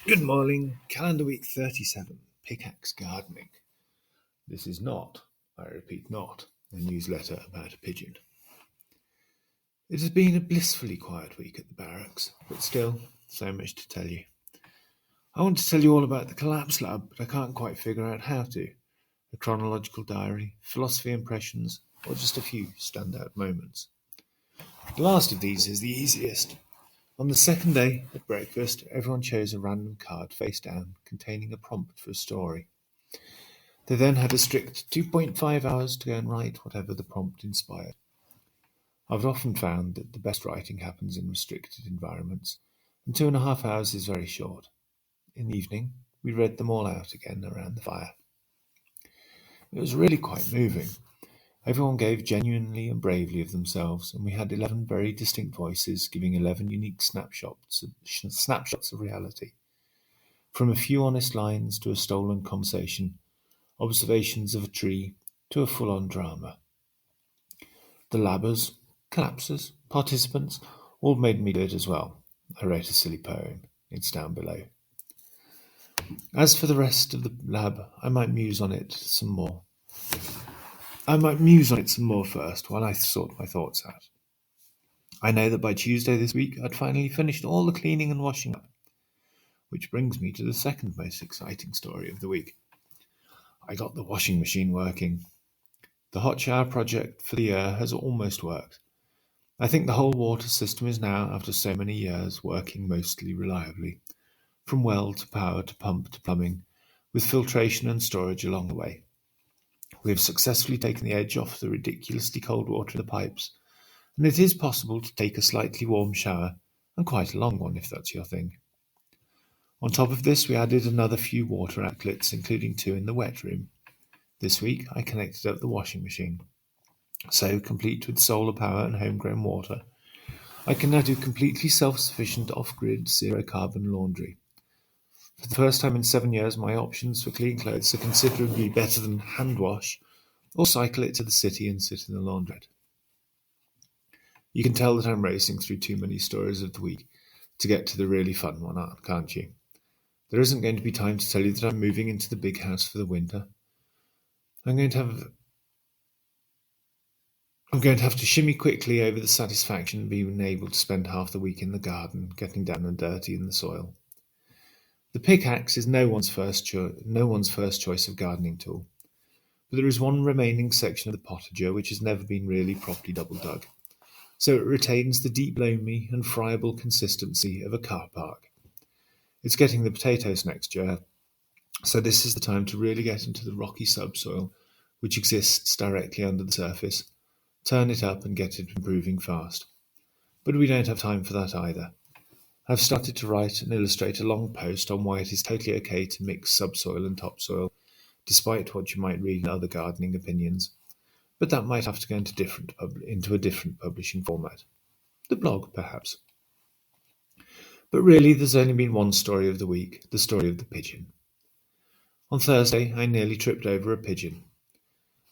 Good morning, calendar week 37, pickaxe gardening. This is not, I repeat not, a newsletter about a pigeon. It has been a blissfully quiet week at the barracks, but still, so much to tell you. I want to tell you all about the collapse lab, but I can't quite figure out how to. A chronological diary, philosophy impressions, or just a few standout moments. The last of these is the easiest. On the second day, at breakfast, everyone chose a random card face down containing a prompt for a story. They then had a strict 2.5 hours to go and write whatever the prompt inspired. I've often found that the best writing happens in restricted environments, and 2.5 hours is very short. In the evening, we read them all out again around the fire. It was really quite moving. Everyone gave genuinely and bravely of themselves, and we had 11 very distinct voices giving 11 unique snapshots of reality. From a few honest lines to a stolen conversation, observations of a tree to a full-on drama. The labbers, collapsers, participants all made me do it as well. I wrote a silly poem. It's down below. As for the rest of the lab, I might muse on it some more first while I sort my thoughts out. I know that by Tuesday this week I'd finally finished all the cleaning and washing up, which brings me to the second most exciting story of the week. I got the washing machine working. The hot shower project for the year has almost worked. I think the whole water system is now, after so many years, working mostly reliably, from well to power to pump to plumbing, with filtration and storage along the way. We have successfully taken the edge off the ridiculously cold water in the pipes, and it is possible to take a slightly warm shower, and quite a long one if that's your thing. On top of this, we added another few water outlets, including 2 in the wet room. This week, I connected up the washing machine. So, complete with solar power and homegrown water, I can now do completely self-sufficient off-grid zero-carbon laundry. For the first time in 7 years, my options for clean clothes are considerably better than hand wash or cycle it to the city and sit in the laundrette. You can tell that I'm racing through too many stories of the week to get to the really fun one, can't you? There isn't going to be time to tell you that I'm moving into the big house for the winter. I'm going to have to shimmy quickly over the satisfaction of being able to spend half the week in the garden, getting down and dirty in the soil. The pickaxe is no one's first choice of gardening tool, but there is one remaining section of the potager which has never been really properly double dug, so it retains the deep loamy and friable consistency of a car park. It's getting the potatoes next year, so this is the time to really get into the rocky subsoil which exists directly under the surface, turn it up and get it improving fast. But we don't have time for that either. I've started to write and illustrate a long post on why it is totally okay to mix subsoil and topsoil, despite what you might read in other gardening opinions, but that might have to go into a different publishing format. The blog, perhaps. But really, there's only been one story of the week, the story of the pigeon. On Thursday, I nearly tripped over a pigeon.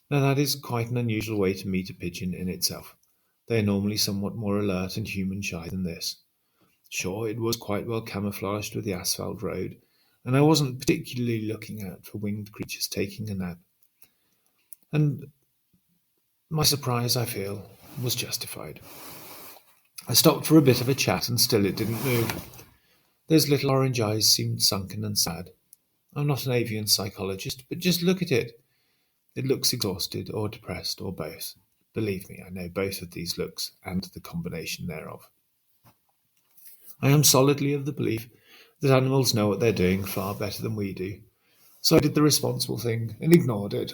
Now that is quite an unusual way to meet a pigeon in itself. They are normally somewhat more alert and human-shy than this. Sure, it was quite well camouflaged with the asphalt road, and I wasn't particularly looking out for winged creatures taking a nap. And my surprise, I feel, was justified. I stopped for a bit of a chat, and still it didn't move. Those little orange eyes seemed sunken and sad. I'm not an avian psychologist, but just look at it. It looks exhausted, or depressed, or both. Believe me, I know both of these looks, and the combination thereof. I am solidly of the belief that animals know what they're doing far better than we do, so I did the responsible thing and ignored it.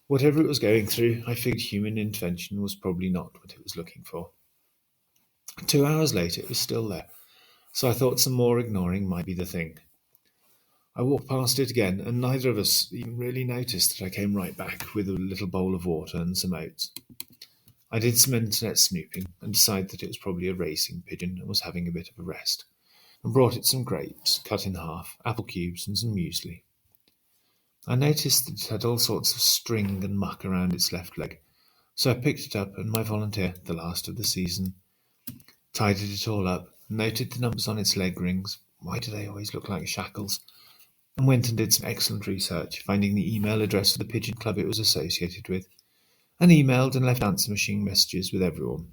Whatever it was going through, I figured human intervention was probably not what it was looking for. 2 hours later, it was still there, so I thought some more ignoring might be the thing. I walked past it again, and neither of us even really noticed that I came right back with a little bowl of water and some oats. I did some internet snooping and decided that it was probably a racing pigeon and was having a bit of a rest, and brought it some grapes, cut in half, apple cubes, and some muesli. I noticed that it had all sorts of string and muck around its left leg, so I picked it up, and my volunteer, the last of the season, tidied it all up, noted the numbers on its leg rings, Why do they always look like shackles? And went and did some excellent research, finding the email address of the pigeon club it was associated with, and emailed and left answer machine messages with everyone.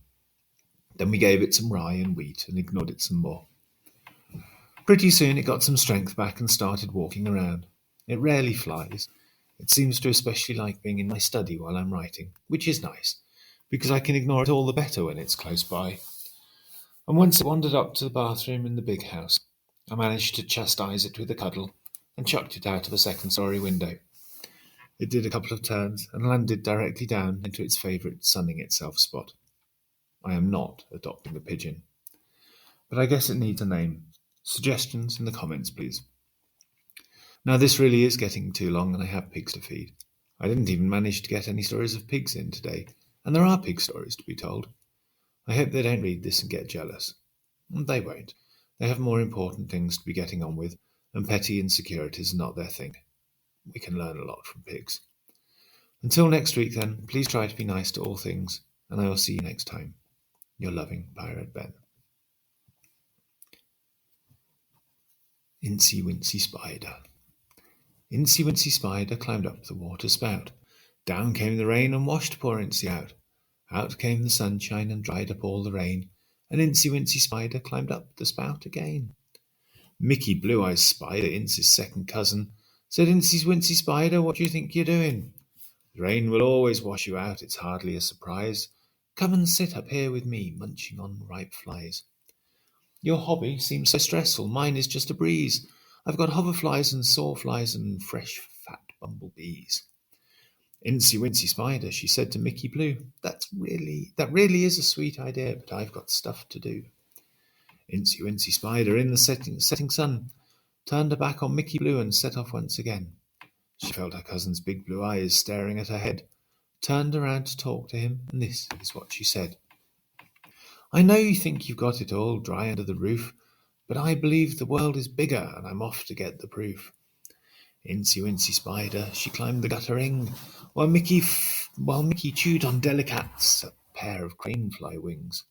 Then we gave it some rye and wheat and ignored it some more. Pretty soon it got some strength back and started walking around. It rarely flies. It seems to especially like being in my study while I'm writing, which is nice, because I can ignore it all the better when it's close by. And once it wandered up to the bathroom in the big house, I managed to chastise it with a cuddle and chucked it out of the second-story window. It did a couple of turns and landed directly down into its favourite sunning itself spot. I am not adopting a pigeon. But I guess it needs a name. Suggestions in the comments, please. Now this really is getting too long and I have pigs to feed. I didn't even manage to get any stories of pigs in today, and there are pig stories to be told. I hope they don't read this and get jealous. They won't. They have more important things to be getting on with, and petty insecurities are not their thing. We can learn a lot from pigs. Until next week then, please try to be nice to all things, and I will see you next time. Your loving Pirate Ben. Incy Wincy Spider. Incy Wincy Spider climbed up the water spout. Down came the rain and washed poor Incy out. Out came the sunshine and dried up all the rain, and Incy Wincy Spider climbed up the spout again. Mickey Blue Eyes Spider, Incy's second cousin, said, Incy Wincy Spider, what do you think you're doing? The rain will always wash you out, it's hardly a surprise. Come and sit up here with me, munching on ripe flies. Your hobby seems so stressful, mine is just a breeze. I've got hoverflies and sawflies and fresh fat bumblebees. Incy Wincy Spider, she said to Mickey Blue, that really is a sweet idea, but I've got stuff to do. Incy Wincy Spider, in the setting sun, turned her back on Mickey Blue and set off once again. She felt her cousin's big blue eyes staring at her head, turned around to talk to him, and this is what she said. I know you think you've got it all dry under the roof, but I believe the world is bigger, and I'm off to get the proof. Incy Wincy Spider, she climbed the guttering, while Mickey chewed on Delicats, a pair of cranefly wings.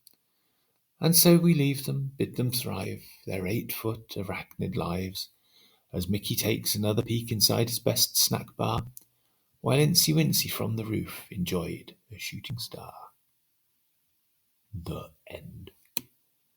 And so we leave them, bid them thrive, their 8-foot arachnid lives, as Mickey takes another peek inside his best snack bar, while Incy Wincy from the roof enjoyed a shooting star. The end.